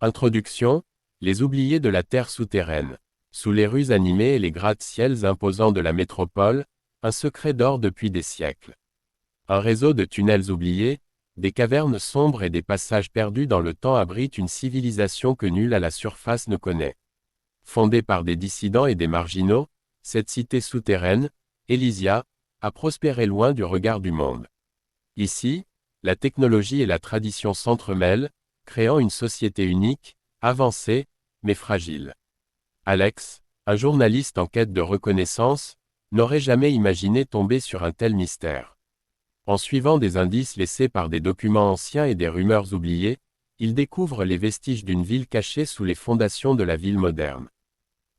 Introduction, les oubliés de la terre souterraine. Sous les rues animées et les gratte-ciels imposants de la métropole, un secret dort depuis des siècles. Un réseau de tunnels oubliés, des cavernes sombres et des passages perdus dans le temps abritent une civilisation que nul à la surface ne connaît. Fondée par des dissidents et des marginaux, cette cité souterraine, Elysia, a prospéré loin du regard du monde. Ici, la technologie et la tradition s'entremêlent, créant une société unique, avancée, mais fragile. Alex, un journaliste en quête de reconnaissance, n'aurait jamais imaginé tomber sur un tel mystère. En suivant des indices laissés par des documents anciens et des rumeurs oubliées, il découvre les vestiges d'une ville cachée sous les fondations de la ville moderne.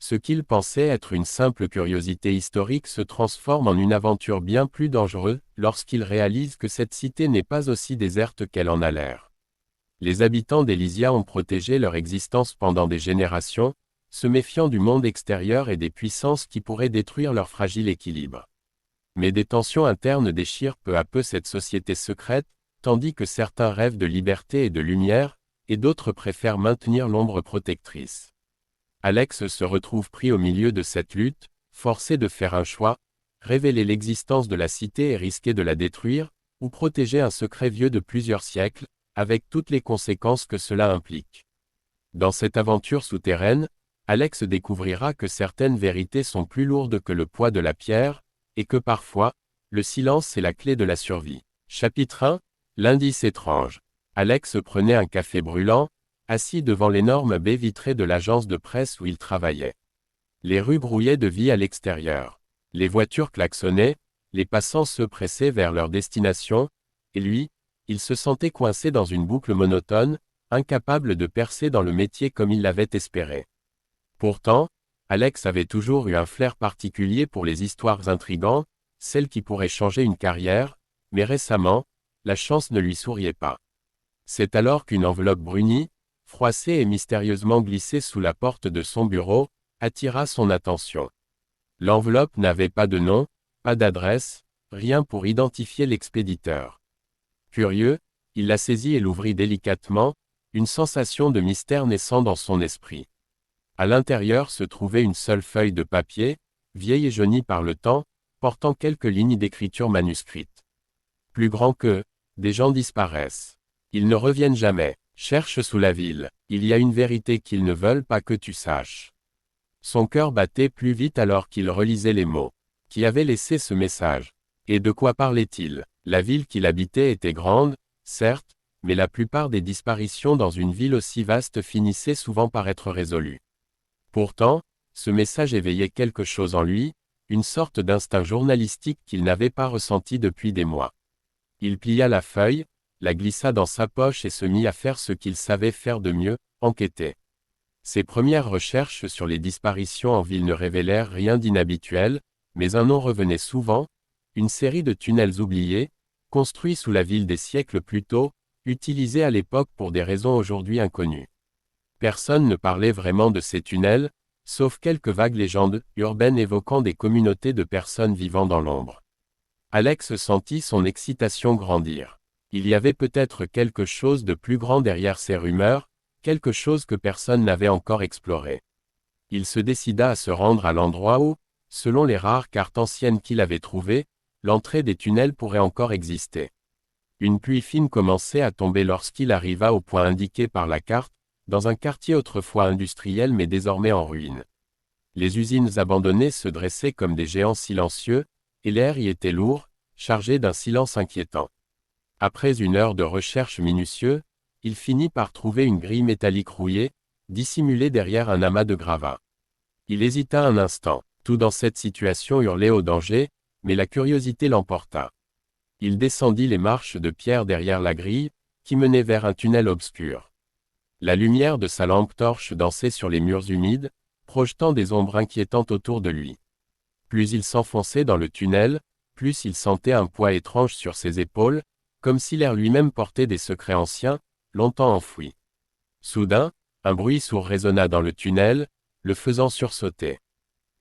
Ce qu'il pensait être une simple curiosité historique se transforme en une aventure bien plus dangereuse lorsqu'il réalise que cette cité n'est pas aussi déserte qu'elle en a l'air. Les habitants d'Elysia ont protégé leur existence pendant des générations, se méfiant du monde extérieur et des puissances qui pourraient détruire leur fragile équilibre. Mais des tensions internes déchirent peu à peu cette société secrète, tandis que certains rêvent de liberté et de lumière, et d'autres préfèrent maintenir l'ombre protectrice. Alex se retrouve pris au milieu de cette lutte, forcé de faire un choix, révéler l'existence de la cité et risquer de la détruire, ou protéger un secret vieux de plusieurs siècles, avec toutes les conséquences que cela implique. Dans cette aventure souterraine, Alex découvrira que certaines vérités sont plus lourdes que le poids de la pierre, et que parfois, le silence est la clé de la survie. Chapitre 1, l'indice étrange. Alex prenait un café brûlant, assis devant l'énorme baie vitrée de l'agence de presse où il travaillait. Les rues brouillaient de vie à l'extérieur. Les voitures klaxonnaient, les passants se pressaient vers leur destination, et lui, il se sentait coincé dans une boucle monotone, incapable de percer dans le métier comme il l'avait espéré. Pourtant, Alex avait toujours eu un flair particulier pour les histoires intrigantes, celles qui pourraient changer une carrière, mais récemment, la chance ne lui souriait pas. C'est alors qu'une enveloppe brunie, froissée et mystérieusement glissée sous la porte de son bureau, attira son attention. L'enveloppe n'avait pas de nom, pas d'adresse, rien pour identifier l'expéditeur. Curieux, il la saisit et l'ouvrit délicatement, une sensation de mystère naissant dans son esprit. À l'intérieur se trouvait une seule feuille de papier, vieille et jaunie par le temps, portant quelques lignes d'écriture manuscrite. Plus grand que, des gens disparaissent. Ils ne reviennent jamais. Cherche sous la ville. Il y a une vérité qu'ils ne veulent pas que tu saches. Son cœur battait plus vite alors qu'il relisait les mots. Qui avait laissé ce message? Et de quoi parlait-il? La ville qu'il habitait était grande, certes, mais la plupart des disparitions dans une ville aussi vaste finissaient souvent par être résolues. Pourtant, ce message éveillait quelque chose en lui, une sorte d'instinct journalistique qu'il n'avait pas ressenti depuis des mois. Il plia la feuille, la glissa dans sa poche et se mit à faire ce qu'il savait faire de mieux, enquêter. Ses premières recherches sur les disparitions en ville ne révélèrent rien d'inhabituel, mais un nom revenait souvent, une série de tunnels oubliés, construits sous la ville des siècles plus tôt, utilisés à l'époque pour des raisons aujourd'hui inconnues. Personne ne parlait vraiment de ces tunnels, sauf quelques vagues légendes urbaines évoquant des communautés de personnes vivant dans l'ombre. Alex sentit son excitation grandir. Il y avait peut-être quelque chose de plus grand derrière ces rumeurs, quelque chose que personne n'avait encore exploré. Il se décida à se rendre à l'endroit où, selon les rares cartes anciennes qu'il avait trouvées, l'entrée des tunnels pourrait encore exister. Une pluie fine commençait à tomber lorsqu'il arriva au point indiqué par la carte, dans un quartier autrefois industriel mais désormais en ruine. Les usines abandonnées se dressaient comme des géants silencieux, et l'air y était lourd, chargé d'un silence inquiétant. Après une heure de recherche minutieuse, il finit par trouver une grille métallique rouillée, dissimulée derrière un amas de gravats. Il hésita un instant. Tout dans cette situation hurlait au danger, mais la curiosité l'emporta. Il descendit les marches de pierre derrière la grille, qui menait vers un tunnel obscur. La lumière de sa lampe torche dansait sur les murs humides, projetant des ombres inquiétantes autour de lui. Plus il s'enfonçait dans le tunnel, plus il sentait un poids étrange sur ses épaules, comme si l'air lui-même portait des secrets anciens, longtemps enfouis. Soudain, un bruit sourd résonna dans le tunnel, le faisant sursauter.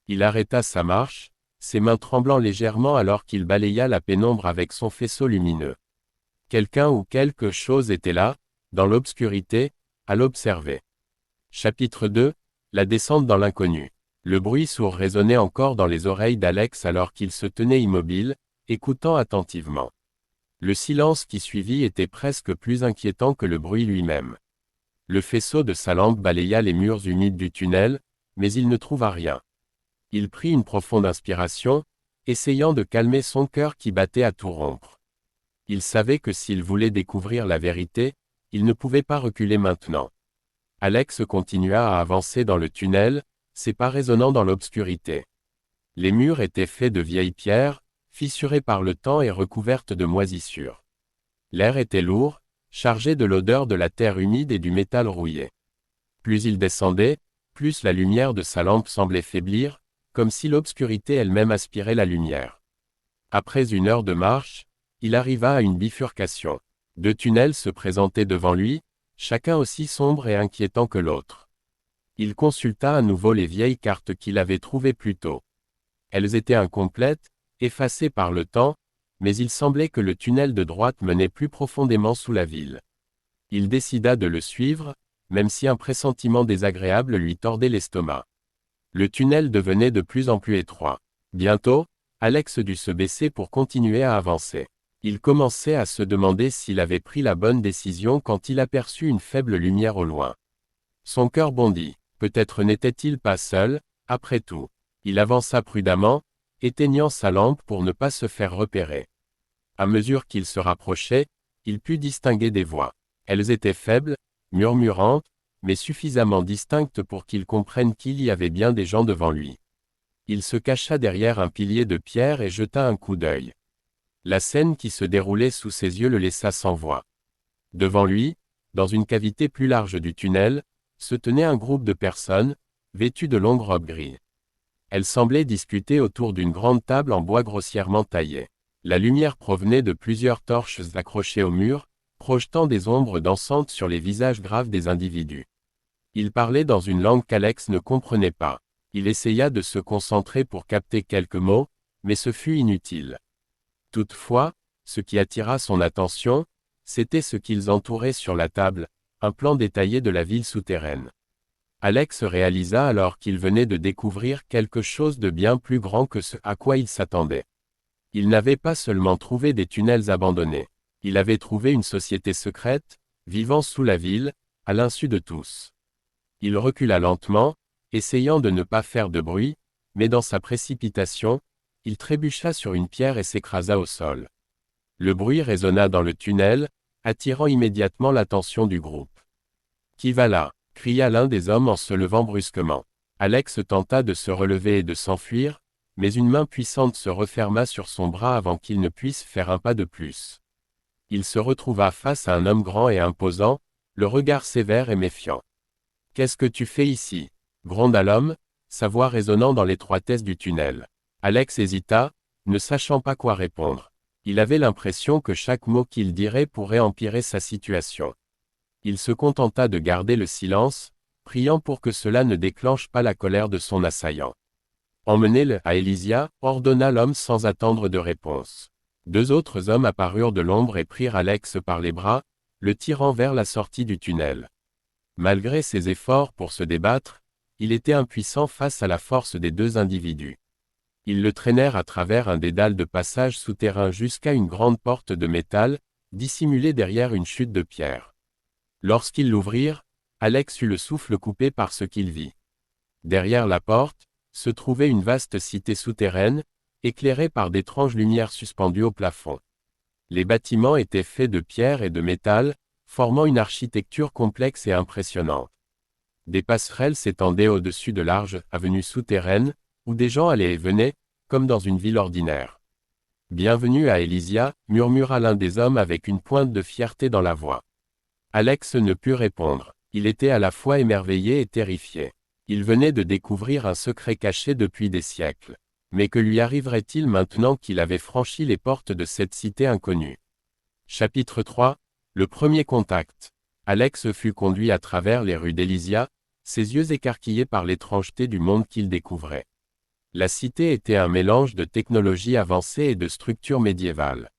Il arrêta sa marche, ses mains tremblant légèrement alors qu'il balaya la pénombre avec son faisceau lumineux. Quelqu'un ou quelque chose était là, dans l'obscurité, à l'observer. Chapitre 2. La descente dans l'inconnu. Le bruit sourd résonnait encore dans les oreilles d'Alex alors qu'il se tenait immobile, écoutant attentivement. Le silence qui suivit était presque plus inquiétant que le bruit lui-même. Le faisceau de sa lampe balaya les murs humides du tunnel, mais il ne trouva rien. Il prit une profonde inspiration, essayant de calmer son cœur qui battait à tout rompre. Il savait que s'il voulait découvrir la vérité, il ne pouvait pas reculer maintenant. Alex continua à avancer dans le tunnel, ses pas résonnant dans l'obscurité. Les murs étaient faits de vieilles pierres, fissurées par le temps et recouvertes de moisissures. L'air était lourd, chargé de l'odeur de la terre humide et du métal rouillé. Plus il descendait, plus la lumière de sa lampe semblait faiblir, comme si l'obscurité elle-même aspirait la lumière. Après une heure de marche, il arriva à une bifurcation. 2 tunnels se présentaient devant lui, chacun aussi sombre et inquiétant que l'autre. Il consulta à nouveau les vieilles cartes qu'il avait trouvées plus tôt. Elles étaient incomplètes, effacées par le temps, mais il semblait que le tunnel de droite menait plus profondément sous la ville. Il décida de le suivre, même si un pressentiment désagréable lui tordait l'estomac. Le tunnel devenait de plus en plus étroit. Bientôt, Alex dut se baisser pour continuer à avancer. Il commençait à se demander s'il avait pris la bonne décision quand il aperçut une faible lumière au loin. Son cœur bondit. Peut-être n'était-il pas seul, après tout. Il avança prudemment, éteignant sa lampe pour ne pas se faire repérer. À mesure qu'il se rapprochait, il put distinguer des voix. Elles étaient faibles, murmurantes, mais suffisamment distinctes pour qu'il comprenne qu'il y avait bien des gens devant lui. Il se cacha derrière un pilier de pierre et jeta un coup d'œil. La scène qui se déroulait sous ses yeux le laissa sans voix. Devant lui, dans une cavité plus large du tunnel, se tenait un groupe de personnes, vêtues de longues robes grises. Elles semblaient discuter autour d'une grande table en bois grossièrement taillée. La lumière provenait de plusieurs torches accrochées au mur, projetant des ombres dansantes sur les visages graves des individus. Ils parlaient dans une langue qu'Alex ne comprenait pas. Il essaya de se concentrer pour capter quelques mots, mais ce fut inutile. Toutefois, ce qui attira son attention, c'était ce qu'ils entouraient sur la table, un plan détaillé de la ville souterraine. Alex réalisa alors qu'il venait de découvrir quelque chose de bien plus grand que ce à quoi il s'attendait. Il n'avait pas seulement trouvé des tunnels abandonnés. Il avait trouvé une société secrète, vivant sous la ville, à l'insu de tous. Il recula lentement, essayant de ne pas faire de bruit, mais dans sa précipitation, il trébucha sur une pierre et s'écrasa au sol. Le bruit résonna dans le tunnel, attirant immédiatement l'attention du groupe. « Qui va là » cria l'un des hommes en se levant brusquement. Alex tenta de se relever et de s'enfuir, mais une main puissante se referma sur son bras avant qu'il ne puisse faire un pas de plus. Il se retrouva face à un homme grand et imposant, le regard sévère et méfiant. « Qu'est-ce que tu fais ici » gronda l'homme, sa voix résonnant dans l'étroitesse du tunnel. Alex hésita, ne sachant pas quoi répondre. Il avait l'impression que chaque mot qu'il dirait pourrait empirer sa situation. Il se contenta de garder le silence, priant pour que cela ne déclenche pas la colère de son assaillant. « Emmenez-le à Elysia » ordonna l'homme sans attendre de réponse. 2 autres hommes apparurent de l'ombre et prirent Alex par les bras, le tirant vers la sortie du tunnel. Malgré ses efforts pour se débattre, il était impuissant face à la force des 2 individus. Ils le traînèrent à travers un dédale de passage souterrain jusqu'à une grande porte de métal, dissimulée derrière une chute de pierre. Lorsqu'ils l'ouvrirent, Alex eut le souffle coupé par ce qu'il vit. Derrière la porte, se trouvait une vaste cité souterraine, éclairée par d'étranges lumières suspendues au plafond. Les bâtiments étaient faits de pierre et de métal, formant une architecture complexe et impressionnante. Des passerelles s'étendaient au-dessus de larges avenues souterraines, où des gens allaient et venaient, comme dans une ville ordinaire. « Bienvenue à Elysia » murmura l'un des hommes avec une pointe de fierté dans la voix. Alex ne put répondre. Il était à la fois émerveillé et terrifié. Il venait de découvrir un secret caché depuis des siècles. Mais que lui arriverait-il maintenant qu'il avait franchi les portes de cette cité inconnue? Chapitre 3. Le premier contact. Alex fut conduit à travers les rues d'Elysia, ses yeux écarquillés par l'étrangeté du monde qu'il découvrait. La cité était un mélange de technologie avancée et de structures médiévales.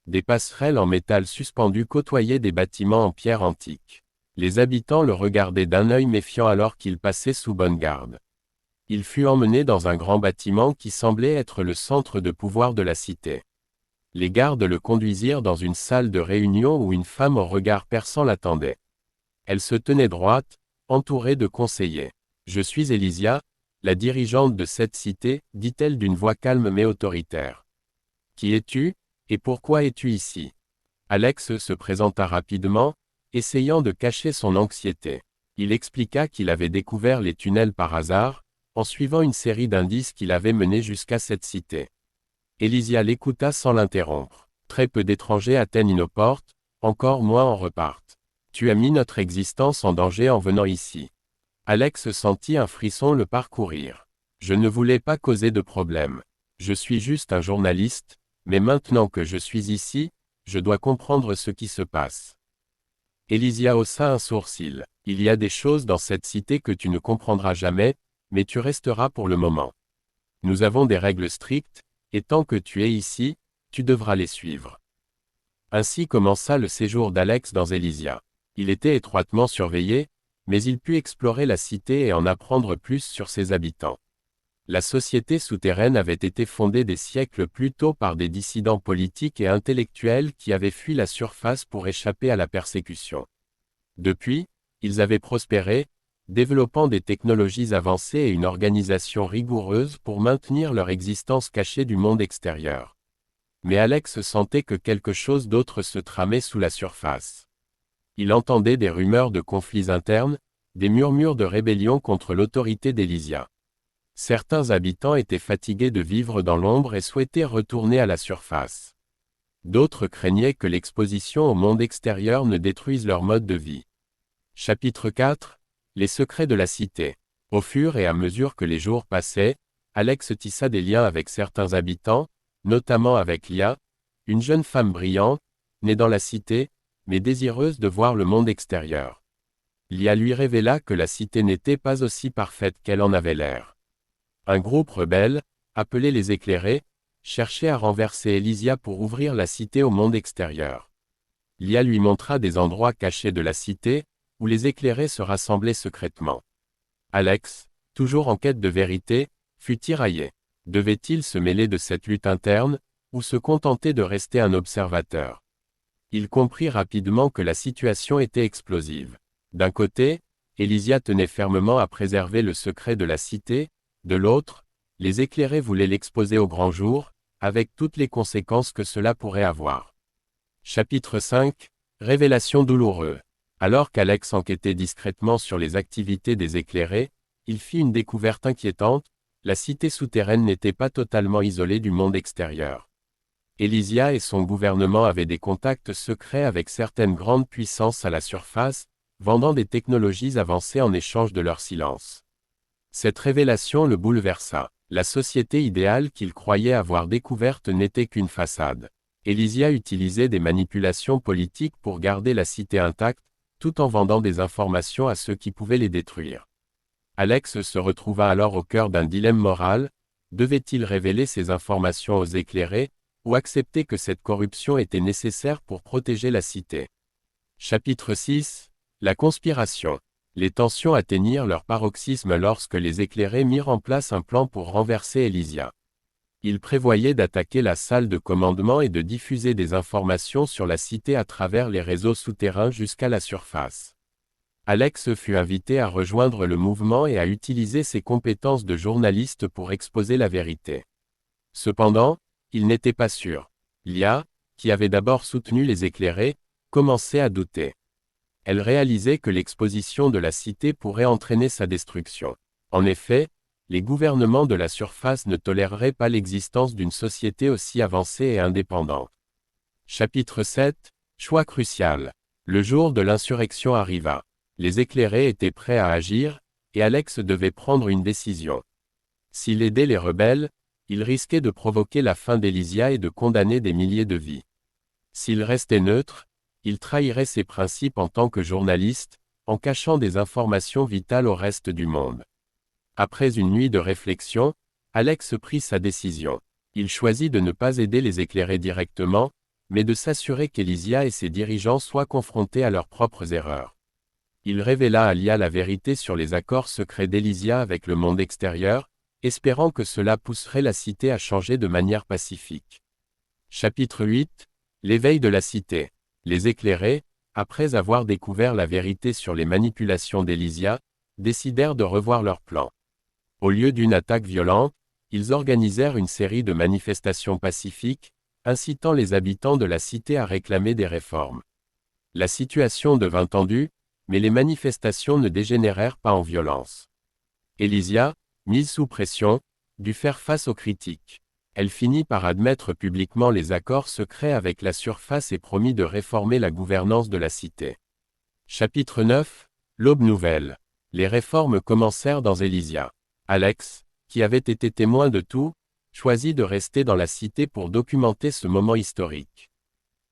Des passerelles en métal suspendues côtoyaient des bâtiments en pierre antique. Les habitants le regardaient d'un œil méfiant alors qu'il passait sous bonne garde. Il fut emmené dans un grand bâtiment qui semblait être le centre de pouvoir de la cité. Les gardes le conduisirent dans une salle de réunion où une femme au regard perçant l'attendait. Elle se tenait droite, entourée de conseillers. « Je suis Élysia, la dirigeante de cette cité, dit-elle d'une voix calme mais autoritaire. Qui es-tu, et pourquoi es-tu ici ?» Alex se présenta rapidement, essayant de cacher son anxiété. Il expliqua qu'il avait découvert les tunnels par hasard, en suivant une série d'indices qui l'avaient mené jusqu'à cette cité. Élysia l'écouta sans l'interrompre. Très peu d'étrangers atteignent nos portes, encore moins en repartent. Tu as mis notre existence en danger en venant ici. Alex sentit un frisson le parcourir. Je ne voulais pas causer de problème. Je suis juste un journaliste, mais maintenant que je suis ici, je dois comprendre ce qui se passe. Élysia haussa un sourcil. Il y a des choses dans cette cité que tu ne comprendras jamais, mais tu resteras pour le moment. Nous avons des règles strictes, et tant que tu es ici, tu devras les suivre. Ainsi commença le séjour d'Alex dans Élysia. Il était étroitement surveillé, mais il put explorer la cité et en apprendre plus sur ses habitants. La société souterraine avait été fondée des siècles plus tôt par des dissidents politiques et intellectuels qui avaient fui la surface pour échapper à la persécution. Depuis, ils avaient prospéré, développant des technologies avancées et une organisation rigoureuse pour maintenir leur existence cachée du monde extérieur. Mais Alex sentait que quelque chose d'autre se tramait sous la surface. Il entendait des rumeurs de conflits internes, des murmures de rébellion contre l'autorité d'Élysia. Certains habitants étaient fatigués de vivre dans l'ombre et souhaitaient retourner à la surface. D'autres craignaient que l'exposition au monde extérieur ne détruise leur mode de vie. Chapitre 4 – Les secrets de la cité. Au fur et à mesure que les jours passaient, Alex tissa des liens avec certains habitants, notamment avec Lia, une jeune femme brillante, née dans la cité, mais désireuse de voir le monde extérieur. Lia lui révéla que la cité n'était pas aussi parfaite qu'elle en avait l'air. Un groupe rebelle, appelé les Éclairés, cherchait à renverser Élysia pour ouvrir la cité au monde extérieur. Lia lui montra des endroits cachés de la cité, où les Éclairés se rassemblaient secrètement. Alex, toujours en quête de vérité, fut tiraillé. Devait-il se mêler de cette lutte interne, ou se contenter de rester un observateur? Il comprit rapidement que la situation était explosive. D'un côté, Élysia tenait fermement à préserver le secret de la cité, de l'autre, les Éclairés voulaient l'exposer au grand jour, avec toutes les conséquences que cela pourrait avoir. Chapitre 5 – Révélation douloureuse. Alors qu'Alex enquêtait discrètement sur les activités des Éclairés, il fit une découverte inquiétante: la cité souterraine n'était pas totalement isolée du monde extérieur. Élysia et son gouvernement avaient des contacts secrets avec certaines grandes puissances à la surface, vendant des technologies avancées en échange de leur silence. Cette révélation le bouleversa. La société idéale qu'il croyait avoir découverte n'était qu'une façade. Élysia utilisait des manipulations politiques pour garder la cité intacte, tout en vendant des informations à ceux qui pouvaient les détruire. Alex se retrouva alors au cœur d'un dilemme moral: devait-il révéler ces informations aux Éclairés, ou accepter que cette corruption était nécessaire pour protéger la cité? Chapitre 6 – La conspiration. Les tensions atteignirent leur paroxysme lorsque les Éclairés mirent en place un plan pour renverser Élysia. Ils prévoyaient d'attaquer la salle de commandement et de diffuser des informations sur la cité à travers les réseaux souterrains jusqu'à la surface. Alex fut invité à rejoindre le mouvement et à utiliser ses compétences de journaliste pour exposer la vérité. Cependant, il n'était pas sûr. Lia, qui avait d'abord soutenu les Éclairés, commençait à douter. Elle réalisait que l'exposition de la cité pourrait entraîner sa destruction. En effet, les gouvernements de la surface ne toléreraient pas l'existence d'une société aussi avancée et indépendante. Chapitre 7 – Choix crucial. Le jour de l'insurrection arriva. Les Éclairés étaient prêts à agir, et Alex devait prendre une décision. S'il aidait les rebelles, il risquait de provoquer la fin d'Élysia et de condamner des milliers de vies. S'il restait neutre, il trahirait ses principes en tant que journaliste, en cachant des informations vitales au reste du monde. Après une nuit de réflexion, Alex prit sa décision. Il choisit de ne pas aider les Éclairés directement, mais de s'assurer qu'Élysia et ses dirigeants soient confrontés à leurs propres erreurs. il révéla à Lia la vérité sur les accords secrets d'Elysia avec le monde extérieur, espérant que cela pousserait la cité à changer de manière pacifique. Chapitre 8. L'éveil de la cité. Les éclairés, après avoir découvert la vérité sur les manipulations d'Elysia, décidèrent de revoir leur plan. Au lieu d'une attaque violente, ils organisèrent une série de manifestations pacifiques, incitant les habitants de la cité à réclamer des réformes. La situation devint tendue, mais les manifestations ne dégénérèrent pas en violence. Elysia, mise sous pression, dut faire face aux critiques. Elle finit par admettre publiquement les accords secrets avec la surface et promit de réformer la gouvernance de la cité. Chapitre 9. L'aube nouvelle. Les réformes commencèrent dans Elysia. Alex, qui avait été témoin de tout, choisit de rester dans la cité pour documenter ce moment historique.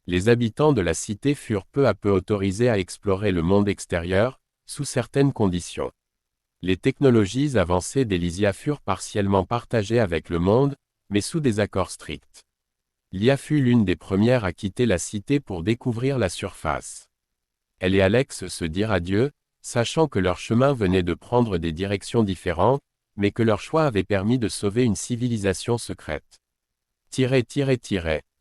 Les habitants de la cité furent peu à peu autorisés à explorer le monde extérieur, sous certaines conditions. Les technologies avancées d'Elysia furent partiellement partagées avec le monde, mais sous des accords stricts. Lia fut l'une des premières à quitter la cité pour découvrir la surface. Elle et Alex se dirent adieu, sachant que leur chemin venait de prendre des directions différentes, mais que leur choix avait permis de sauver une civilisation secrète.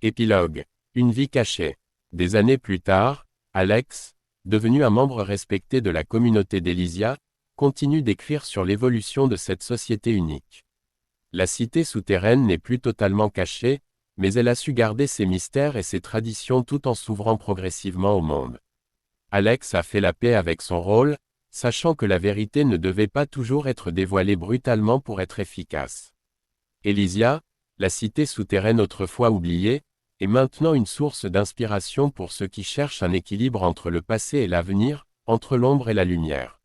Épilogue. Une vie cachée. Des années plus tard, Alex, devenu un membre respecté de la communauté d'Elysia, continue d'écrire sur l'évolution de cette société unique. La cité souterraine n'est plus totalement cachée, mais elle a su garder ses mystères et ses traditions tout en s'ouvrant progressivement au monde. Alex a fait la paix avec son rôle, sachant que la vérité ne devait pas toujours être dévoilée brutalement pour être efficace. Elysia, la cité souterraine autrefois oubliée, est maintenant une source d'inspiration pour ceux qui cherchent un équilibre entre le passé et l'avenir, entre l'ombre et la lumière.